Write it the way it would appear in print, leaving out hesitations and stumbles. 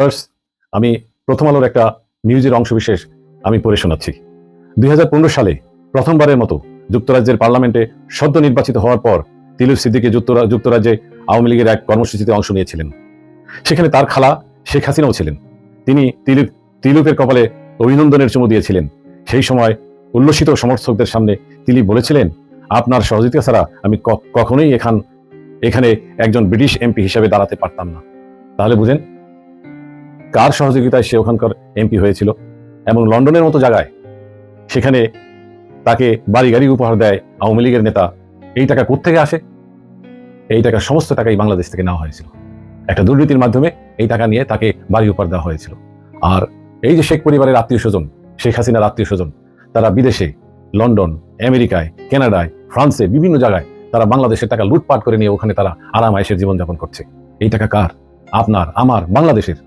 First, আমি প্রথম আলোর একটা নিউজের অংশবিশেষ আমি পড়ে শোনাচ্ছি। 2015 সালে প্রথমবারের মতো যুক্তরাজ্যের পার্লামেন্টে সদ্য নির্বাচিত হওয়ার পর তিলুক সিদ্দিকী যুক্তরাজ্যে আওয়ামী লীগের এক কর্মসূচিতে অংশ নিয়েছিলেন। সেখানে তার খালা শেখ হাসিনাও ছিলেন। তিনি তিলুকের কপালে অভিনন্দনের চুমু দিয়েছিলেন। সেই সময় উল্লসিত সমর্থকদের সামনে তিনি বলেছিলেন, আপনার সহযোগিতা ছাড়া আমি কখনোই এখানে একজন ব্রিটিশ এমপি হিসেবে দাঁড়াতে পারতাম না। তাহলে বুঝেন কার সহযোগিতায় সে ওখানকার এমপি হয়েছিল। এবং লন্ডনের মতো জায়গায় সেখানে তাকে বাড়ি গাড়ি উপহার দেয় আওয়ামী লীগের নেতা। এই টাকা কোত্থেকে আসে? এই টাকা সমস্ত টাকাই বাংলাদেশ থেকে নেওয়া হয়েছিল। একটা দুর্নীতির মাধ্যমে এই টাকা নিয়ে তাকে বাড়ি উপহার দেওয়া হয়েছিল। আর এই যে শেখ পরিবারের আত্মীয় স্বজন, শেখ হাসিনার আত্মীয় স্বজন, তারা বিদেশে লন্ডন, আমেরিকায়, কানাডায়, ফ্রান্সে বিভিন্ন জায়গায় তারা বাংলাদেশের টাকা লুটপাট করে নিয়ে ওখানে তারা আরাম আয়েশের জীবনযাপন করছে। এই টাকা কার? আপনার, আমার, বাংলাদেশের।